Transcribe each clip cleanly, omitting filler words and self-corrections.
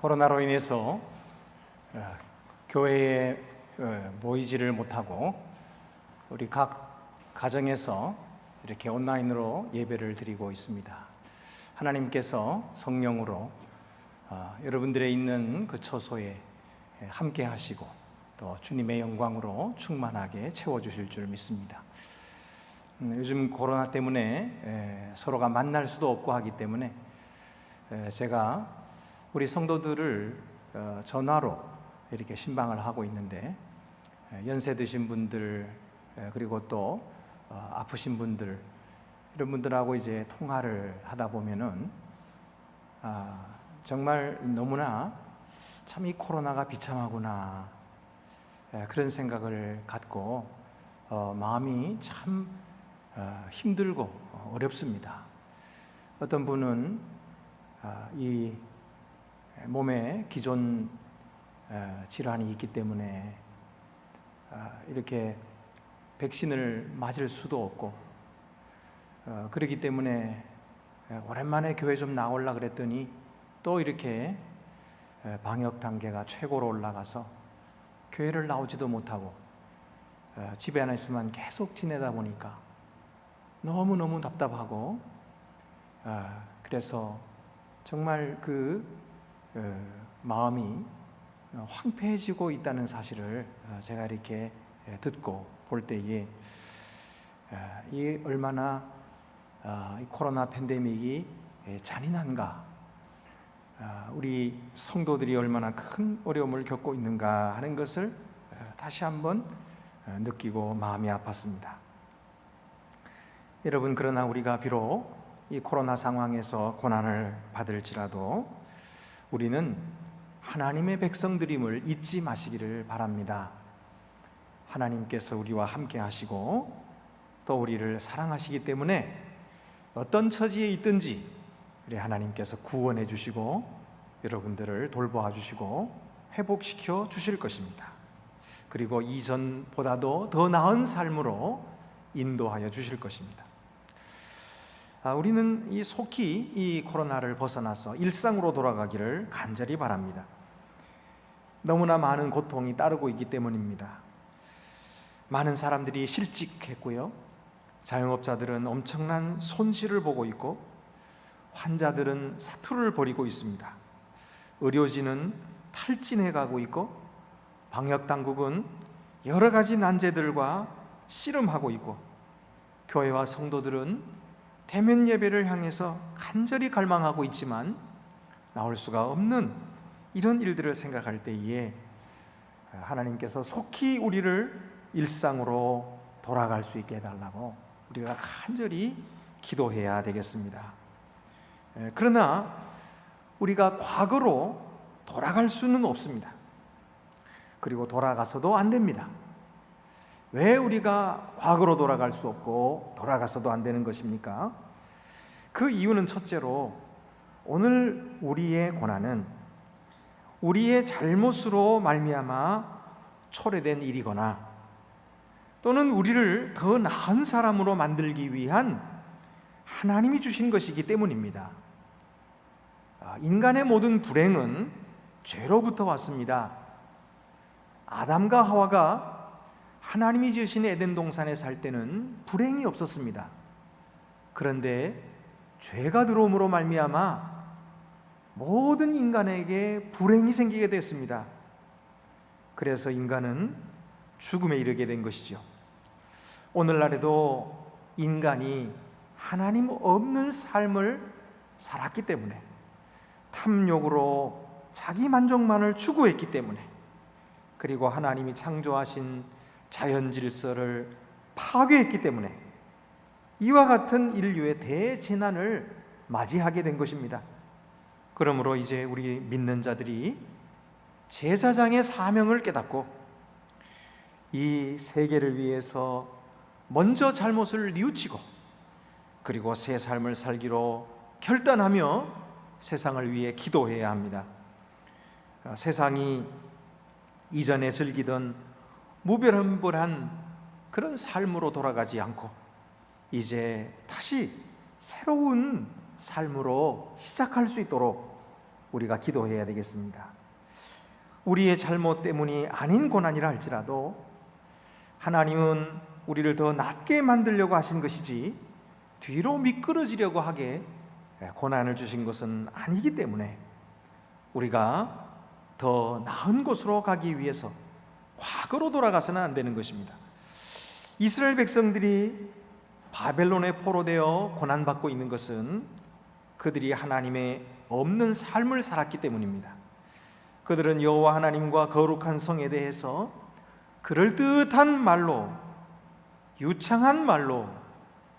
코로나로 인해서 교회에 모이지를 못하고 우리 각 가정에서 이렇게 온라인으로 예배를 드리고 있습니다. 하나님께서 성령으로 여러분들의 있는 그 처소에 함께 하시고 또 주님의 영광으로 충만하게 채워주실 줄 믿습니다. 요즘 코로나 때문에 서로가 만날 수도 없고 하기 때문에 제가 우리 성도들을 전화로 이렇게 신방을 하고 있는데, 연세 드신 분들 그리고 또 아프신 분들, 이런 분들하고 이제 통화를 하다 보면은 정말 너무나 참 이 코로나가 비참하구나, 그런 생각을 갖고 마음이 참 힘들고 어렵습니다. 어떤 분은 이 몸에 기존 질환이 있기 때문에 이렇게 백신을 맞을 수도 없고, 그렇기 때문에 오랜만에 교회 좀 나오려 그랬더니 또 이렇게 방역 단계가 최고로 올라가서 교회를 나오지도 못하고 집에 안에 있으면 계속 지내다 보니까 너무너무 답답하고, 그래서 정말 그 마음이 황폐해지고 있다는 사실을 제가 이렇게 듣고 볼 때에 이 얼마나 이 코로나 팬데믹이 잔인한가, 우리 성도들이 얼마나 큰 어려움을 겪고 있는가 하는 것을 다시 한번 느끼고 마음이 아팠습니다. 여러분, 그러나 우리가 비록 이 코로나 상황에서 고난을 받을지라도 우리는 하나님의 백성들임을 잊지 마시기를 바랍니다. 하나님께서 우리와 함께 하시고 또 우리를 사랑하시기 때문에 어떤 처지에 있든지 우리 하나님께서 구원해 주시고 여러분들을 돌보아 주시고 회복시켜 주실 것입니다. 그리고 이전보다도 더 나은 삶으로 인도하여 주실 것입니다. 우리는 속히 이 코로나를 벗어나서 일상으로 돌아가기를 간절히 바랍니다. 너무나 많은 고통이 따르고 있기 때문입니다. 많은 사람들이 실직했고요, 자영업자들은 엄청난 손실을 보고 있고, 환자들은 사투를 벌이고 있습니다. 의료진은 탈진해 가고 있고, 방역당국은 여러 가지 난제들과 씨름하고 있고, 교회와 성도들은 대면 예배를 향해서 간절히 갈망하고 있지만 나올 수가 없는 이런 일들을 생각할 때에 하나님께서 속히 우리를 일상으로 돌아갈 수 있게 해달라고 우리가 간절히 기도해야 되겠습니다. 그러나 우리가 과거로 돌아갈 수는 없습니다. 그리고 돌아가서도 안 됩니다. 왜 우리가 과거로 돌아갈 수 없고 돌아가서도 안 되는 것입니까? 그 이유는 첫째로 오늘 우리의 고난은 우리의 잘못으로 말미암아 초래된 일이거나 또는 우리를 더 나은 사람으로 만들기 위한 하나님이 주신 것이기 때문입니다. 인간의 모든 불행은 죄로부터 왔습니다. 아담과 하와가 하나님이 지으신 에덴 동산에 살 때는 불행이 없었습니다. 그런데 죄가 들어옴으로 말미암아 모든 인간에게 불행이 생기게 됐습니다. 그래서 인간은 죽음에 이르게 된 것이죠. 오늘날에도 인간이 하나님 없는 삶을 살았기 때문에, 탐욕으로 자기 만족만을 추구했기 때문에, 그리고 하나님이 창조하신 자연 질서를 파괴했기 때문에 이와 같은 인류의 대재난을 맞이하게 된 것입니다. 그러므로 이제 우리 믿는 자들이 제사장의 사명을 깨닫고 이 세계를 위해서 먼저 잘못을 뉘우치고 그리고 새 삶을 살기로 결단하며 세상을 위해 기도해야 합니다. 세상이 이전에 즐기던 무별한 그런 삶으로 돌아가지 않고 이제 다시 새로운 삶으로 시작할 수 있도록 우리가 기도해야 되겠습니다. 우리의 잘못 때문이 아닌 고난이라 할지라도 하나님은 우리를 더 낮게 만들려고 하신 것이지 뒤로 미끄러지려고 하게 고난을 주신 것은 아니기 때문에 우리가 더 나은 곳으로 가기 위해서 과거로 돌아가서는 안 되는 것입니다. 이스라엘 백성들이 바벨론에 포로되어 고난받고 있는 것은 그들이 하나님의 없는 삶을 살았기 때문입니다. 그들은 여호와 하나님과 거룩한 성에 대해서 그럴듯한 말로, 유창한 말로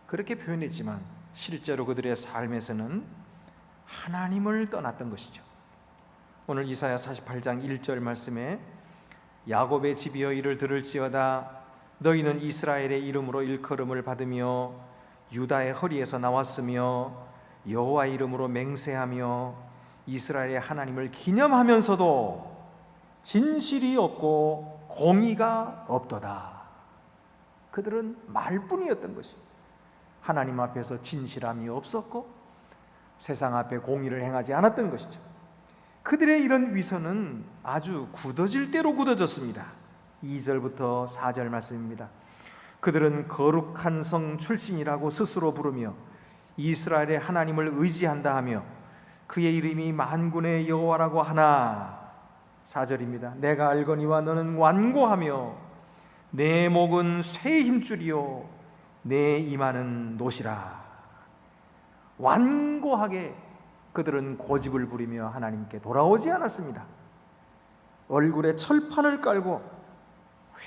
그렇게 표현했지만 실제로 그들의 삶에서는 하나님을 떠났던 것이죠. 오늘 이사야 48장 1절 말씀에 야곱의 집이여 이를 들을지어다 너희는 이스라엘의 이름으로 일컬음을 받으며 유다의 허리에서 나왔으며 여호와의 이름으로 맹세하며 이스라엘의 하나님을 기념하면서도 진실이 없고 공의가 없도다. 그들은 말뿐이었던 것이 하나님 앞에서 진실함이 없었고 세상 앞에 공의를 행하지 않았던 것이죠. 그들의 이런 위선은 아주 굳어질 대로 굳어졌습니다. 2절부터 4절 말씀입니다. 그들은 거룩한 성 출신이라고 스스로 부르며 이스라엘의 하나님을 의지한다 하며 그의 이름이 만군의 여호와라고 하나. 4절입니다. 내가 알거니와 너는 완고하며 내 목은 쇠의 힘줄이요 내 이마는 노시라. 완고하게 그들은 고집을 부리며 하나님께 돌아오지 않았습니다. 얼굴에 철판을 깔고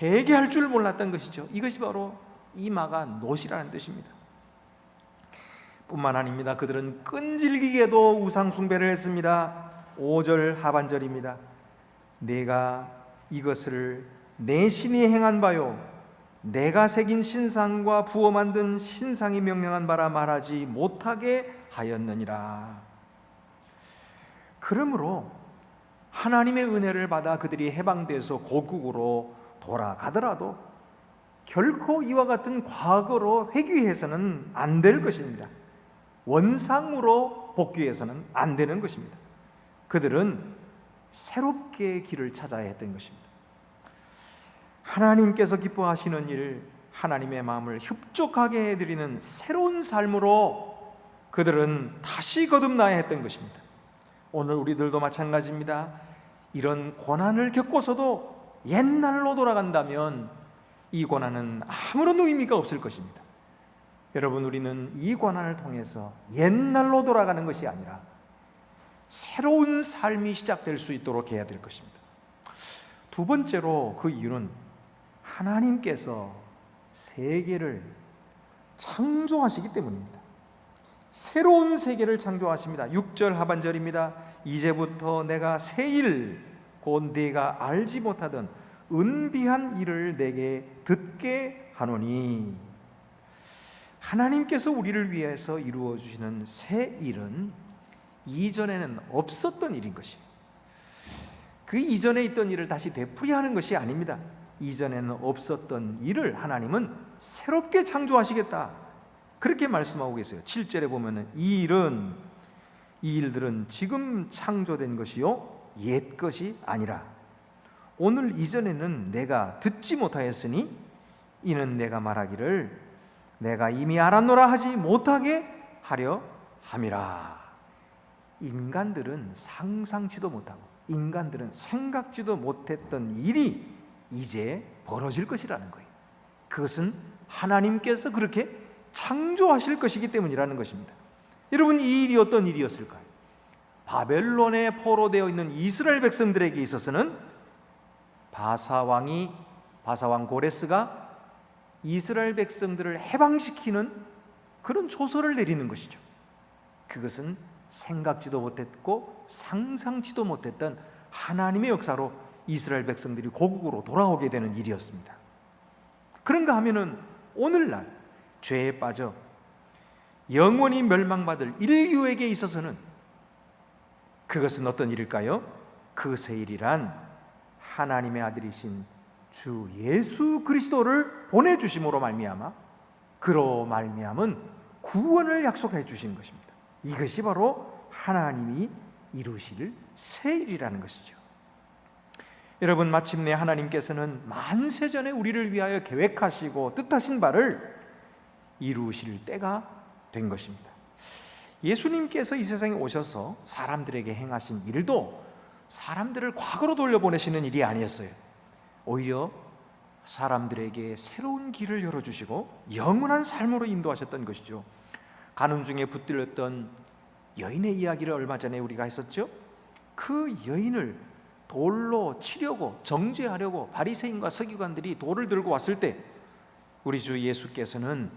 회개할 줄 몰랐던 것이죠. 이것이 바로 이마가 노시라는 뜻입니다. 뿐만 아닙니다. 그들은 끈질기게도 우상 숭배를 했습니다. 5절 하반절입니다. 내가 이것을 내 신이 행한 바요 내가 새긴 신상과 부어 만든 신상이 명령한 바라 말하지 못하게 하였느니라. 그러므로 하나님의 은혜를 받아 그들이 해방돼서 고국으로 돌아가더라도 결코 이와 같은 과거로 회귀해서는 안 될 것입니다. 원상으로 복귀해서는 안 되는 것입니다. 그들은 새롭게 길을 찾아야 했던 것입니다. 하나님께서 기뻐하시는 일, 하나님의 마음을 흡족하게 해드리는 새로운 삶으로 그들은 다시 거듭나야 했던 것입니다. 오늘 우리들도 마찬가지입니다. 이런 고난을 겪고서도 옛날로 돌아간다면 이 고난은 아무런 의미가 없을 것입니다. 여러분, 우리는 이 고난을 통해서 옛날로 돌아가는 것이 아니라 새로운 삶이 시작될 수 있도록 해야 될 것입니다. 두 번째로 그 이유는 하나님께서 세계를 창조하시기 때문입니다. 새로운 세계를 창조하십니다. 6절 하반절입니다. 이제부터 내가 새 일, 곧 네가 알지 못하던 은비한 일을 내게 듣게 하노니. 하나님께서 우리를 위해서 이루어 주시는 새 일은 이전에는 없었던 일인 것이에요. 그 이전에 있던 일을 다시 되풀이하는 것이 아닙니다. 이전에는 없었던 일을 하나님은 새롭게 창조하시겠다, 그렇게 말씀하고 계세요. 7절에 보면은 이 일들은 지금 창조된 것이요 옛 것이 아니라 오늘 이전에는 내가 듣지 못하였으니 이는 내가 말하기를 내가 이미 알았노라 하지 못하게 하려 함이라. 인간들은 상상치도 못하고 인간들은 생각지도 못했던 일이 이제 벌어질 것이라는 거예요. 그것은 하나님께서 그렇게 창조하실 것이기 때문이라는 것입니다. 여러분, 이 일이 어떤 일이었을까요? 바벨론에 포로되어 있는 이스라엘 백성들에게 있어서는 바사왕 고레스가 이스라엘 백성들을 해방시키는 그런 조서를 내리는 것이죠. 그것은 생각지도 못했고 상상치도 못했던 하나님의 역사로 이스라엘 백성들이 고국으로 돌아오게 되는 일이었습니다. 그런가 하면은 오늘날 죄에 빠져 영원히 멸망받을 인류에게 있어서는 그것은 어떤 일일까요? 그 새 일이란 하나님의 아들이신 주 예수 그리스도를 보내주심으로 말미암아 그로 말미암은 구원을 약속해 주신 것입니다. 이것이 바로 하나님이 이루실 새 일이라는 것이죠. 여러분, 마침내 하나님께서는 만세전에 우리를 위하여 계획하시고 뜻하신 바를 이루실 때가 된 것입니다. 예수님께서 이 세상에 오셔서 사람들에게 행하신 일도 사람들을 과거로 돌려보내시는 일이 아니었어요. 오히려 사람들에게 새로운 길을 열어주시고 영원한 삶으로 인도하셨던 것이죠. 가늠 중에 붙들렸던 여인의 이야기를 얼마 전에 우리가 했었죠. 그 여인을 돌로 치려고 정죄하려고 바리새인과 서기관들이 돌을 들고 왔을 때 우리 주 예수께서는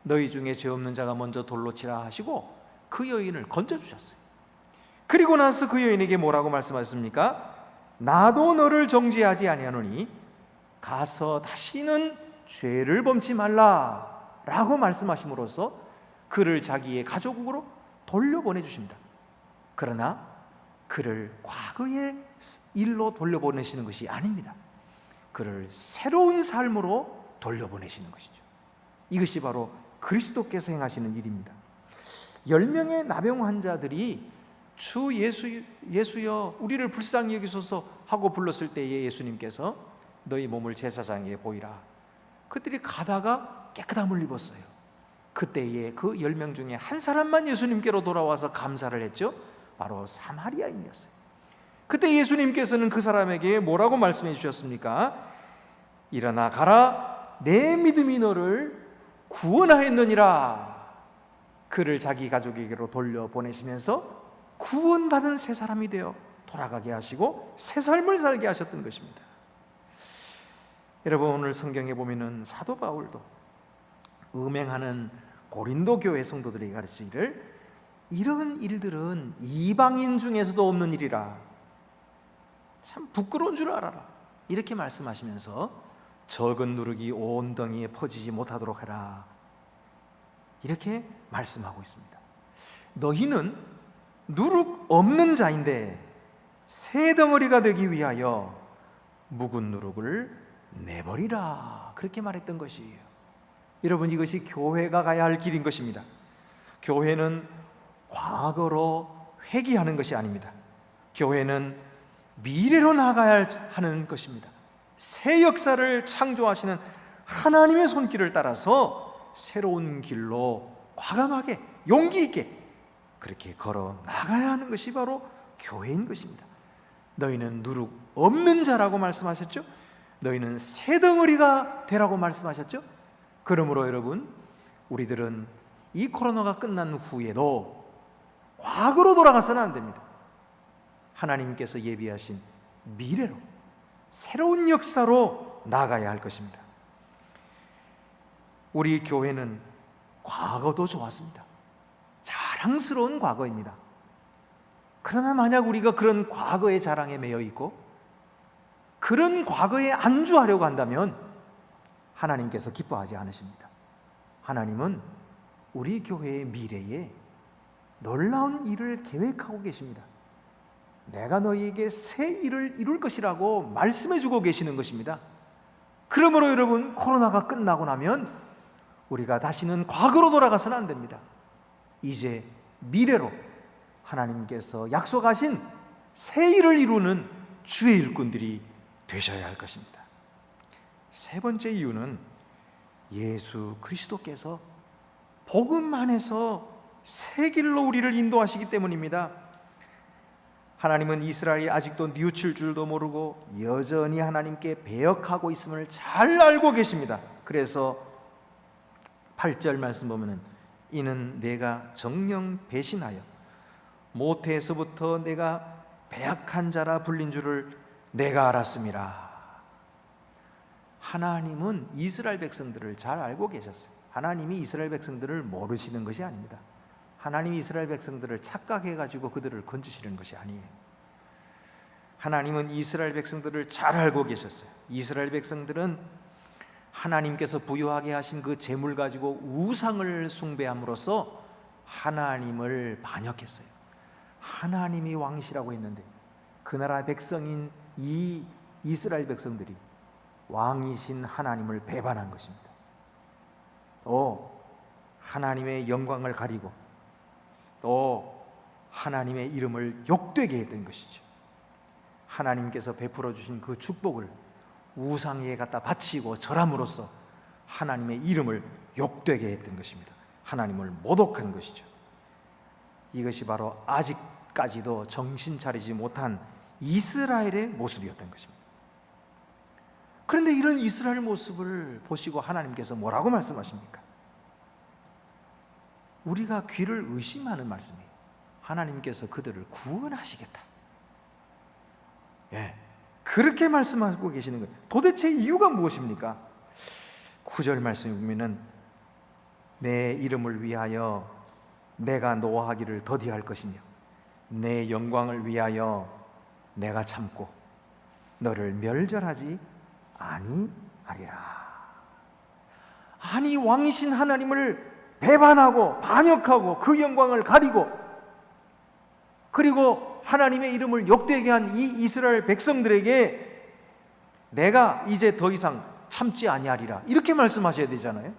너희 중에 죄 없는 자가 먼저 돌로 치라 하시고 그 여인을 건져주셨어요. 그리고 나서 그 여인에게 뭐라고 말씀하셨습니까? 나도 너를 정죄하지 아니하노니 가서 다시는 죄를 범치 말라 라고 말씀하심으로써 그를 자기의 가족으로 돌려보내 주십니다. 그러나 그를 과거의 일로 돌려보내시는 것이 아닙니다. 그를 새로운 삶으로 돌려보내시는 것이죠. 이것이 바로 그리스도께서 행하시는 일입니다. 10명의 나병 환자들이 주 예수여 우리를 불쌍히 여기소서 하고 불렀을 때에 예수님께서 너희 몸을 제사장에게 보이라. 그들이 가다가 깨끗함을 입었어요. 그때에 그 10명 중에 한 사람만 예수님께로 돌아와서 감사를 했죠. 바로 사마리아인이었어요. 그때 예수님께서는 그 사람에게 뭐라고 말씀해 주셨습니까? 일어나 가라, 내 믿음이 너를 구원하였느니라. 그를 자기 가족에게로 돌려보내시면서 구원받은 새 사람이 되어 돌아가게 하시고 새 삶을 살게 하셨던 것입니다. 여러분, 오늘 성경에 보면은 사도 바울도 음행하는 고린도 교회 성도들에게 가르치기를 이런 일들은 이방인 중에서도 없는 일이라 참 부끄러운 줄 알아라 이렇게 말씀하시면서 적은 누룩이 온 덩이에 퍼지지 못하도록 해라 이렇게 말씀하고 있습니다. 너희는 누룩 없는 자인데 새 덩어리가 되기 위하여 묵은 누룩을 내버리라 그렇게 말했던 것이에요. 여러분, 이것이 교회가 가야 할 길인 것입니다. 교회는 과거로 회귀하는 것이 아닙니다. 교회는 미래로 나아가야 하는 것입니다. 새 역사를 창조하시는 하나님의 손길을 따라서 새로운 길로 과감하게 용기 있게 그렇게 걸어 나가야 하는 것이 바로 교회인 것입니다. 너희는 누룩 없는 자라고 말씀하셨죠? 너희는 새 덩어리가 되라고 말씀하셨죠? 그러므로 여러분, 우리들은 이 코로나가 끝난 후에도 과거로 돌아가서는 안 됩니다. 하나님께서 예비하신 미래로 새로운 역사로 나아가야 할 것입니다. 우리 교회는 과거도 좋았습니다. 자랑스러운 과거입니다. 그러나 만약 우리가 그런 과거의 자랑에 매여 있고 그런 과거에 안주하려고 한다면 하나님께서 기뻐하지 않으십니다. 하나님은 우리 교회의 미래에 놀라운 일을 계획하고 계십니다. 내가 너희에게 새 일을 이룰 것이라고 말씀해 주고 계시는 것입니다. 그러므로 여러분, 코로나가 끝나고 나면 우리가 다시는 과거로 돌아가서는 안 됩니다. 이제 미래로 하나님께서 약속하신 새 일을 이루는 주의 일꾼들이 되셔야 할 것입니다. 세 번째 이유는 예수 그리스도께서 복음 안에서 새 길로 우리를 인도하시기 때문입니다. 하나님은 이스라엘이 아직도 뉘우칠 줄도 모르고 여전히 하나님께 배역하고 있음을 잘 알고 계십니다. 그래서 8절 말씀 보면은 이는 내가 정녕 배신하여 모태에서부터 내가 배역한 자라 불린 줄을 내가 알았음이라. 하나님은 이스라엘 백성들을 잘 알고 계셨어요. 하나님이 이스라엘 백성들을 모르시는 것이 아닙니다. 하나님이 이스라엘 백성들을 착각해가지고 그들을 건지시는 것이 아니에요. 하나님은 이스라엘 백성들을 잘 알고 계셨어요. 이스라엘 백성들은 하나님께서 부여하게 하신 그 재물 가지고 우상을 숭배함으로써 하나님을 반역했어요. 하나님이 왕이시라고 했는데 그 나라 백성인 이 이스라엘 백성들이 왕이신 하나님을 배반한 것입니다. 또 하나님의 영광을 가리고 또 하나님의 이름을 욕되게 했던 것이죠. 하나님께서 베풀어 주신 그 축복을 우상에 갖다 바치고 절함으로써 하나님의 이름을 욕되게 했던 것입니다. 하나님을 모독한 것이죠. 이것이 바로 아직까지도 정신 차리지 못한 이스라엘의 모습이었던 것입니다. 그런데 이런 이스라엘 모습을 보시고 하나님께서 뭐라고 말씀하십니까? 우리가 귀를 의심하는 말씀이에요. 하나님께서 그들을 구원하시겠다. 예, 그렇게 말씀하고 계시는 거예요. 도대체 이유가 무엇입니까? 9절 말씀에 보면은 내 이름을 위하여 내가 노하기를 더디할 것이며 내 영광을 위하여 내가 참고 너를 멸절하지 아니하리라. 아니, 왕이신 하나님을 배반하고 반역하고 그 영광을 가리고 그리고 하나님의 이름을 욕되게 한 이 이스라엘 백성들에게 내가 이제 더 이상 참지 아니하리라, 이렇게 말씀하셔야 되잖아요.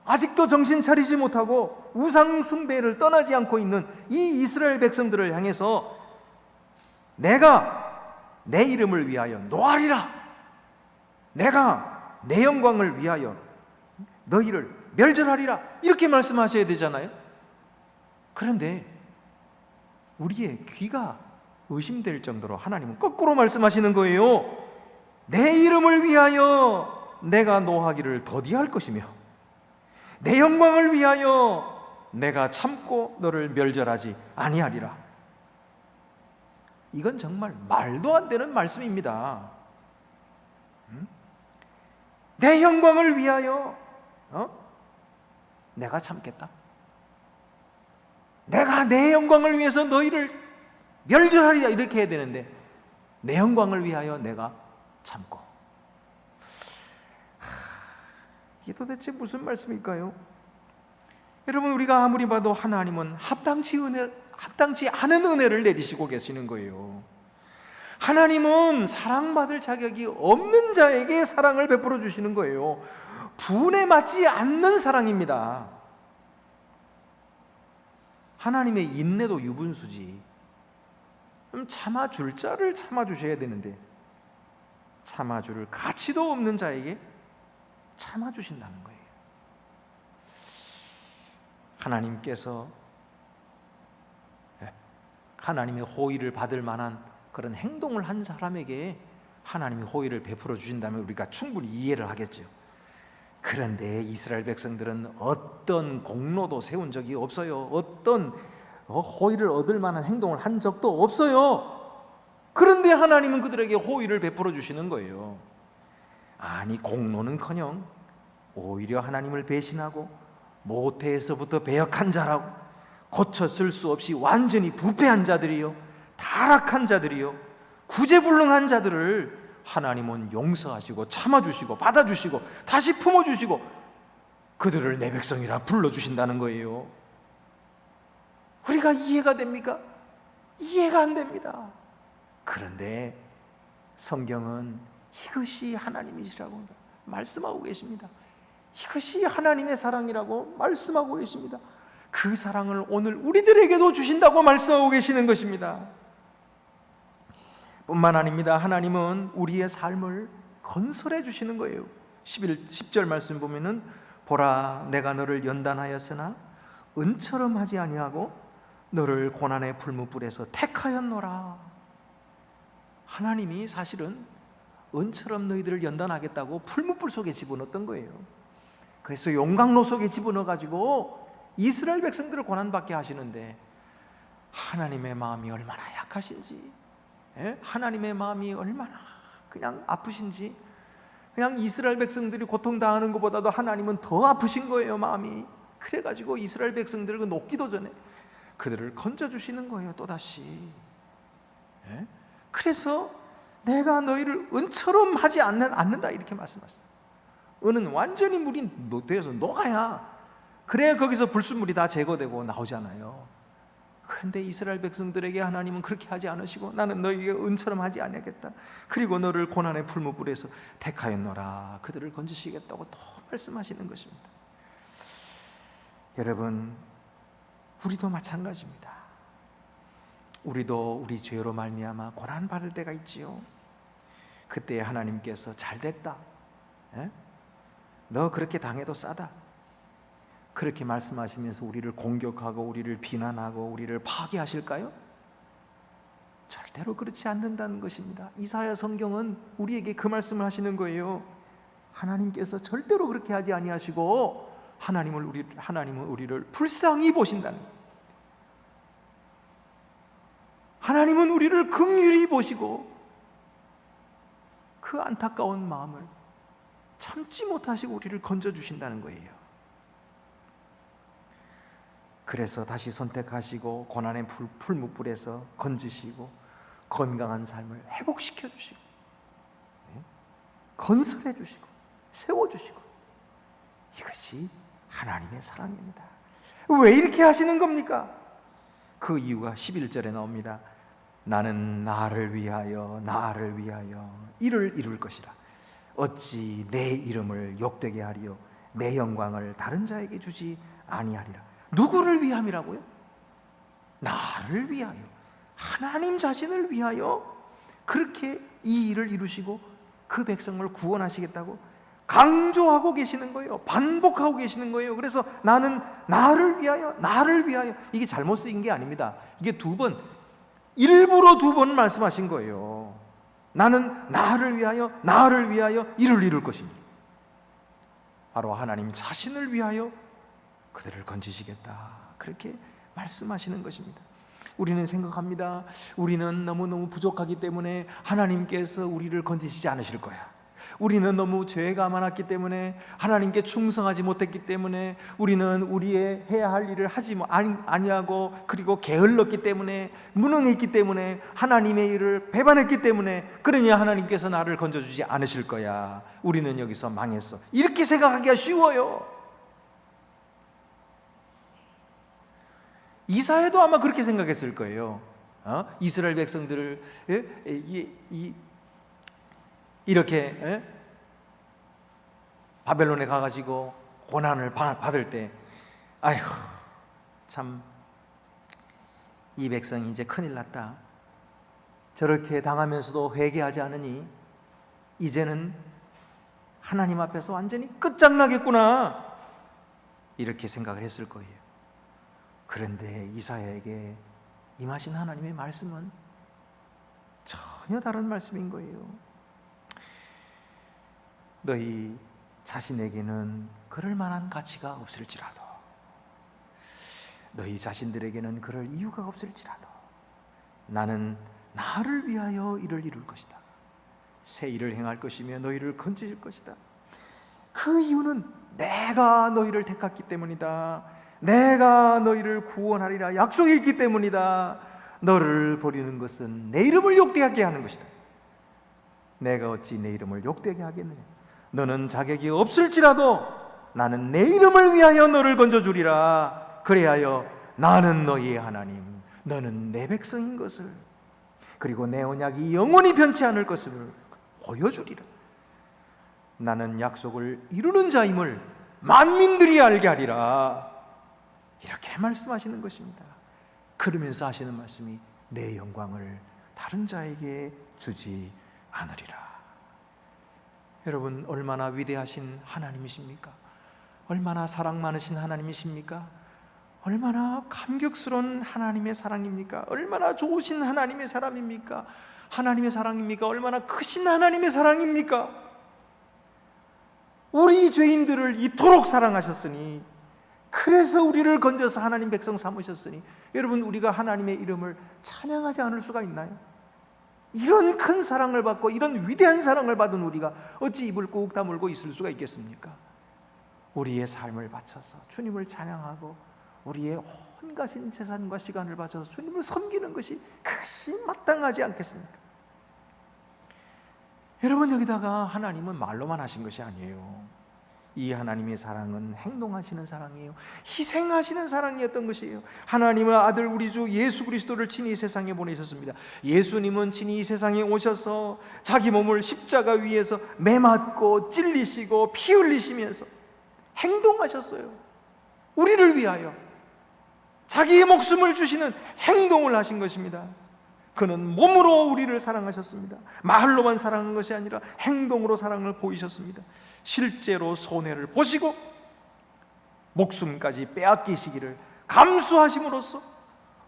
아직도 정신 차리지 못하고 우상 숭배를 떠나지 않고 있는 이 이스라엘 백성들을 향해서 내가 내 이름을 위하여 노하리라, 내가 내 영광을 위하여 너희를 멸절하리라, 이렇게 말씀하셔야 되잖아요. 그런데 우리의 귀가 의심될 정도로 하나님은 거꾸로 말씀하시는 거예요. 내 이름을 위하여 내가 노하기를 더디할 것이며 내 영광을 위하여 내가 참고 너를 멸절하지 아니하리라. 이건 정말 말도 안 되는 말씀입니다. 내 영광을 위하여 내가 참겠다. 내가 내 영광을 위해서 너희를 멸절하리라, 이렇게 해야 되는데 내 영광을 위하여 내가 참고. 이게 도대체 무슨 말씀일까요? 여러분, 우리가 아무리 봐도 하나님은 합당치 않은 은혜를 내리시고 계시는 거예요. 하나님은 사랑받을 자격이 없는 자에게 사랑을 베풀어 주시는 거예요. 분에 맞지 않는 사랑입니다. 하나님의 인내도 유분수지. 참아줄 자를 참아주셔야 되는데 참아줄 가치도 없는 자에게 참아주신다는 거예요. 하나님께서 하나님의 호의를 받을 만한 그런 행동을 한 사람에게 하나님이 호의를 베풀어 주신다면 우리가 충분히 이해를 하겠죠. 그런데 이스라엘 백성들은 어떤 공로도 세운 적이 없어요. 어떤 호의를 얻을 만한 행동을 한 적도 없어요. 그런데 하나님은 그들에게 호의를 베풀어 주시는 거예요. 아니, 공로는커녕 오히려 하나님을 배신하고 모태에서부터 배역한 자라고 고쳐쓸 수 없이 완전히 부패한 자들이요, 타락한 자들이요, 구제불능한 자들을 하나님은 용서하시고 참아주시고 받아주시고 다시 품어주시고 그들을 내 백성이라 불러주신다는 거예요. 우리가 이해가 됩니까? 이해가 안 됩니다. 그런데 성경은 이것이 하나님이시라고 말씀하고 계십니다. 이것이 하나님의 사랑이라고 말씀하고 계십니다. 그 사랑을 오늘 우리들에게도 주신다고 말씀하고 계시는 것입니다. 뿐만 아닙니다. 하나님은 우리의 삶을 건설해 주시는 거예요. 10절 말씀 보면은 보라, 내가 너를 연단하였으나 은처럼 하지 아니하고 너를 고난의 풀무불에서 택하였노라. 하나님이 사실은 은처럼 너희들을 연단하겠다고 풀무불 속에 집어넣었던 거예요. 그래서 용광로 속에 집어넣어가지고 이스라엘 백성들을 고난받게 하시는데 하나님의 마음이 얼마나 약하신지, 하나님의 마음이 얼마나 그냥 아프신지, 그냥 이스라엘 백성들이 고통당하는 것보다도 하나님은 더 아프신 거예요, 마음이. 그래가지고 이스라엘 백성들을 녹기도 전에 그들을 건져주시는 거예요, 또다시. 그래서 내가 너희를 은처럼 하지 않는다, 이렇게 말씀하셨어요. 은은 완전히 물이 되어서 녹아야, 그래야 거기서 불순물이 다 제거되고 나오잖아요. 그런데 이스라엘 백성들에게 하나님은 그렇게 하지 않으시고 나는 너희에게 은처럼 하지 아니하겠다, 그리고 너를 고난의 풀무불에서 택하였노라, 그들을 건지시겠다고 또 말씀하시는 것입니다. 여러분, 우리도 마찬가지입니다. 우리도 우리 죄로 말미암아 고난 받을 때가 있지요. 그때 하나님께서 잘됐다, 너 그렇게 당해도 싸다, 그렇게 말씀하시면서 우리를 공격하고 우리를 비난하고 우리를 파괴하실까요? 절대로 그렇지 않는다는 것입니다. 이사야 성경은 우리에게 그 말씀을 하시는 거예요. 하나님께서 절대로 그렇게 하지 아니하시고 하나님은 우리를 불쌍히 보신다는 거예요. 하나님은 우리를 긍휼히 보시고 그 안타까운 마음을 참지 못하시고 우리를 건져주신다는 거예요. 그래서 다시 선택하시고 고난의 풀무불에서 건지시고 건강한 삶을 회복시켜 주시고 건설해 주시고 세워주시고, 이것이 하나님의 사랑입니다. 왜 이렇게 하시는 겁니까? 그 이유가 11절에 나옵니다. 나는 나를 위하여 이를 이룰 것이라. 어찌 내 이름을 욕되게 하리요 내 영광을 다른 자에게 주지 아니하리라. 누구를 위함이라고요? 나를 위하여, 하나님 자신을 위하여 그렇게 이 일을 이루시고 그 백성을 구원하시겠다고 강조하고 계시는 거예요. 반복하고 계시는 거예요. 그래서 나는 나를 위하여, 이게 잘못 쓰인 게 아닙니다. 이게 일부러 두 번 말씀하신 거예요. 나는 나를 위하여 이를 이룰 것이니, 바로 하나님 자신을 위하여 그들을 건지시겠다, 그렇게 말씀하시는 것입니다. 우리는 생각합니다. 우리는 너무너무 부족하기 때문에 하나님께서 우리를 건지시지 않으실 거야. 우리는 너무 죄가 많았기 때문에, 하나님께 충성하지 못했기 때문에, 우리는 우리의 해야 할 일을 하지 아니하고, 그리고 게을렀기 때문에, 무능했기 때문에, 하나님의 일을 배반했기 때문에, 그러니 하나님께서 나를 건져주지 않으실 거야. 우리는 여기서 망했어. 이렇게 생각하기가 쉬워요. 이사야도 아마 그렇게 생각했을 거예요. 이스라엘 백성들을 이렇게 바벨론에 가가지고 고난을 받을 때, 아이고 참 이 백성이 이제 큰일 났다, 저렇게 당하면서도 회개하지 않으니 이제는 하나님 앞에서 완전히 끝장나겠구나, 이렇게 생각을 했을 거예요. 그런데 이사야에게 임하신 하나님의 말씀은 전혀 다른 말씀인 거예요. 너희 자신에게는 그럴 만한 가치가 없을지라도, 너희 자신들에게는 그럴 이유가 없을지라도, 나는 나를 위하여 이를 이룰 것이다. 새 일을 행할 것이며 너희를 건지실 것이다. 그 이유는 내가 너희를 택했기 때문이다. 내가 너희를 구원하리라 약속이 있기 때문이다. 너를 버리는 것은 내 이름을 욕되게 하는 것이다. 내가 어찌 내 이름을 욕되게 하겠느냐. 너는 자격이 없을지라도 나는 내 이름을 위하여 너를 건져주리라. 그래하여 나는 너희의 하나님, 너는 내 백성인 것을, 그리고 내 언약이 영원히 변치 않을 것을 보여주리라. 나는 약속을 이루는 자임을 만민들이 알게 하리라. 이렇게 말씀하시는 것입니다. 그러면서 하시는 말씀이 내 영광을 다른 자에게 주지 않으리라. 여러분, 얼마나 위대하신 하나님이십니까? 얼마나 사랑 많으신 하나님이십니까? 얼마나 감격스러운 하나님의 사랑입니까? 얼마나 좋으신 하나님의 사랑입니까? 하나님의 사랑입니까? 얼마나 크신 하나님의 사랑입니까? 우리 죄인들을 이토록 사랑하셨으니, 그래서 우리를 건져서 하나님 백성 삼으셨으니, 여러분, 우리가 하나님의 이름을 찬양하지 않을 수가 있나요? 이런 큰 사랑을 받고 이런 위대한 사랑을 받은 우리가 어찌 입을 꾹 다물고 있을 수가 있겠습니까? 우리의 삶을 바쳐서 주님을 찬양하고 우리의 온 가진 재산과 시간을 바쳐서 주님을 섬기는 것이 그것이 마땅하지 않겠습니까? 여러분, 여기다가 하나님은 말로만 하신 것이 아니에요. 이 하나님의 사랑은 행동하시는 사랑이에요. 희생하시는 사랑이었던 것이에요. 하나님의 아들 우리 주 예수 그리스도를 친히 이 세상에 보내셨습니다. 예수님은 친히 이 세상에 오셔서 자기 몸을 십자가 위에서 매맞고 찔리시고 피 흘리시면서 행동하셨어요. 우리를 위하여. 자기의 목숨을 주시는 행동을 하신 것입니다. 그는 몸으로 우리를 사랑하셨습니다. 말로만 사랑한 것이 아니라 행동으로 사랑을 보이셨습니다. 실제로 손해를 보시고 목숨까지 빼앗기시기를 감수하심으로써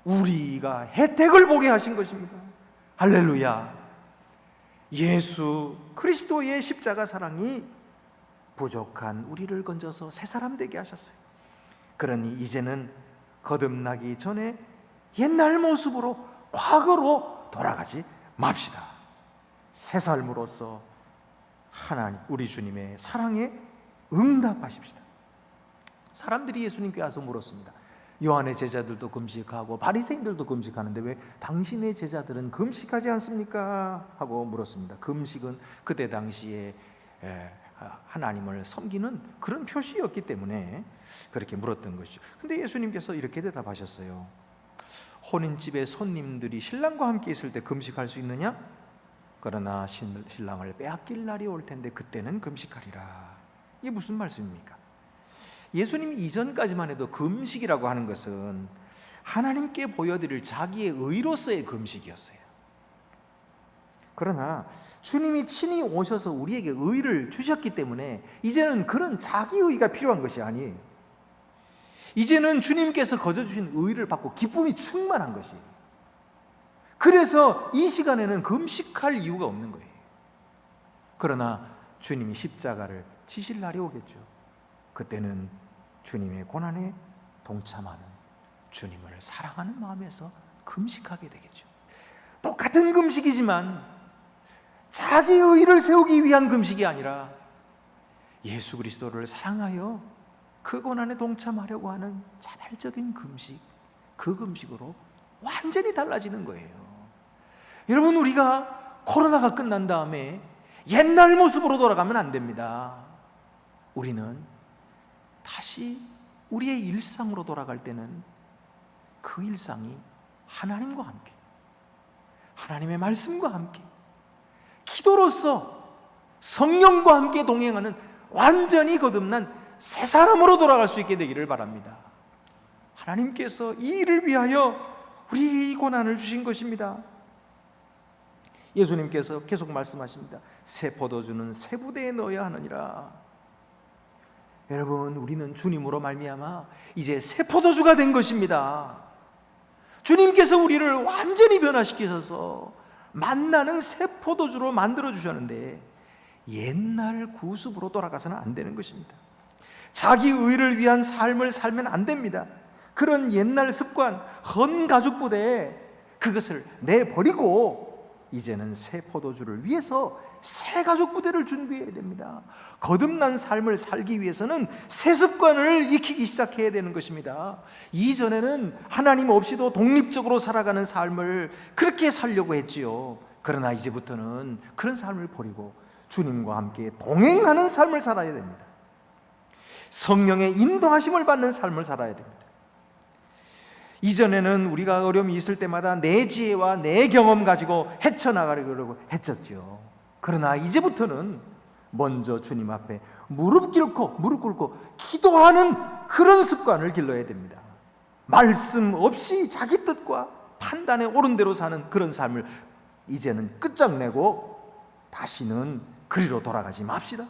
우리가 혜택을 보게 하신 것입니다. 할렐루야. 예수 그리스도의 십자가 사랑이 부족한 우리를 건져서 새 사람 되게 하셨어요. 그러니 이제는 거듭나기 전에 옛날 모습으로, 과거로 돌아가지 맙시다. 새 삶으로서 하나님, 우리 주님의 사랑에 응답하십시다. 사람들이 예수님께 와서 물었습니다. 요한의 제자들도 금식하고 바리새인들도 금식하는데 왜 당신의 제자들은 금식하지 않습니까? 하고 물었습니다. 금식은 그때 당시에 하나님을 섬기는 그런 표시였기 때문에 그렇게 물었던 것이죠. 근데 예수님께서 이렇게 대답하셨어요. 혼인집에 손님들이 신랑과 함께 있을 때 금식할 수 있느냐? 그러나 신랑을 빼앗길 날이 올 텐데 그때는 금식하리라. 이게 무슨 말씀입니까? 예수님이 이전까지만 해도 금식이라고 하는 것은 하나님께 보여드릴 자기의 의로서의 금식이었어요. 그러나 주님이 친히 오셔서 우리에게 의를 주셨기 때문에 이제는 그런 자기 의가 필요한 것이 아니에요. 이제는 주님께서 거저주신 의를 받고 기쁨이 충만한 것이에요. 그래서 이 시간에는 금식할 이유가 없는 거예요. 그러나 주님이 십자가를 지실 날이 오겠죠. 그때는 주님의 고난에 동참하는, 주님을 사랑하는 마음에서 금식하게 되겠죠. 똑같은 금식이지만 자기의 의를 세우기 위한 금식이 아니라 예수 그리스도를 사랑하여 그 고난에 동참하려고 하는 자발적인 금식, 그 금식으로 완전히 달라지는 거예요. 여러분, 우리가 코로나가 끝난 다음에 옛날 모습으로 돌아가면 안 됩니다. 우리는 다시 우리의 일상으로 돌아갈 때는 그 일상이 하나님과 함께, 하나님의 말씀과 함께, 기도로서 성령과 함께 동행하는 완전히 거듭난 새 사람으로 돌아갈 수 있게 되기를 바랍니다. 하나님께서 이 일을 위하여 우리 이 고난을 주신 것입니다. 예수님께서 계속 말씀하십니다. 새 포도주는 새 부대에 넣어야 하느니라. 여러분, 우리는 주님으로 말미암아 이제 새 포도주가 된 것입니다. 주님께서 우리를 완전히 변화시키셔서 만나는 새 포도주로 만들어 주셨는데 옛날 구습으로 돌아가서는 안 되는 것입니다. 자기 의를 위한 삶을 살면 안 됩니다. 그런 옛날 습관, 헌 가죽 부대에 그것을 내버리고 이제는 새 포도주를 위해서 새 가죽 부대를 준비해야 됩니다. 거듭난 삶을 살기 위해서는 새 습관을 익히기 시작해야 되는 것입니다. 이전에는 하나님 없이도 독립적으로 살아가는 삶을 그렇게 살려고 했지요. 그러나 이제부터는 그런 삶을 버리고 주님과 함께 동행하는 삶을 살아야 됩니다. 성령의 인도하심을 받는 삶을 살아야 됩니다. 이전에는 우리가 어려움이 있을 때마다 내 지혜와 내 경험 가지고 헤쳐나가려고 했었죠. 그러나 이제부터는 먼저 주님 앞에 무릎 꿇고 기도하는 그런 습관을 길러야 됩니다. 말씀 없이 자기 뜻과 판단에 옳은 대로 사는 그런 삶을 이제는 끝장내고 다시는 그리로 돌아가지 맙시다.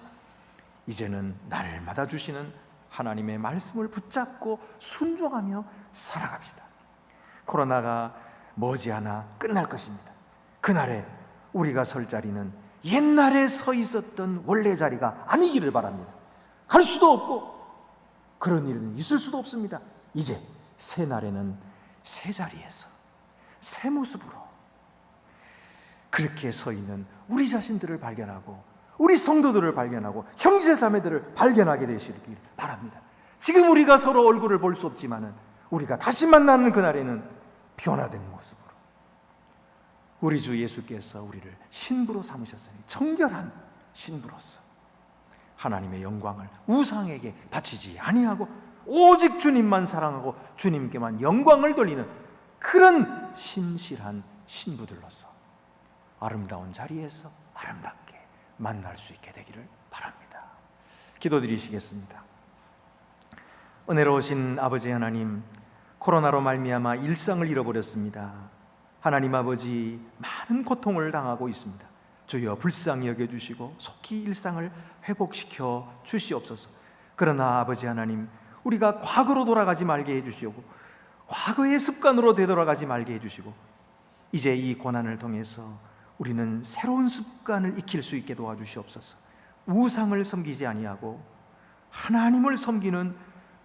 이제는 날마다 주시는 하나님의 말씀을 붙잡고 순종하며 살아갑시다. 코로나가 머지않아 끝날 것입니다. 그날에 우리가 설 자리는 옛날에 서 있었던 원래 자리가 아니기를 바랍니다. 갈 수도 없고 그런 일은 있을 수도 없습니다. 이제 새 날에는 새 자리에서 새 모습으로 그렇게 서 있는 우리 자신들을 발견하고 우리 성도들을 발견하고 형제자매들을 발견하게 되시길 바랍니다. 지금 우리가 서로 얼굴을 볼 수 없지만은 우리가 다시 만나는 그날에는 변화된 모습으로 우리 주 예수께서 우리를 신부로 삼으셨으니 정결한 신부로서 하나님의 영광을 우상에게 바치지 아니하고 오직 주님만 사랑하고 주님께만 영광을 돌리는 그런 신실한 신부들로서 아름다운 자리에서 아름답게 만날 수 있게 되기를 바랍니다. 기도드리시겠습니다. 은혜로우신 아버지 하나님, 코로나로 말미암아 일상을 잃어버렸습니다. 하나님 아버지, 많은 고통을 당하고 있습니다. 주여 불쌍히 여겨주시고 속히 일상을 회복시켜 주시옵소서. 그러나 아버지 하나님, 우리가 과거로 돌아가지 말게 해주시고 과거의 습관으로 되돌아가지 말게 해주시고 이제 이 고난을 통해서 우리는 새로운 습관을 익힐 수 있게 도와주시옵소서. 우상을 섬기지 아니하고 하나님을 섬기는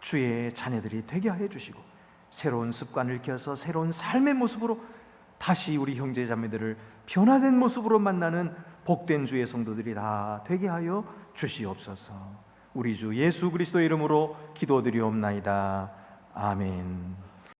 주의 자녀들이 되게 하여 주시고 새로운 습관을 익혀서 새로운 삶의 모습으로 다시 우리 형제 자매들을 변화된 모습으로 만나는 복된 주의 성도들이 다 되게 하여 주시옵소서. 우리 주 예수 그리스도의 이름으로 기도드리옵나이다. 아멘.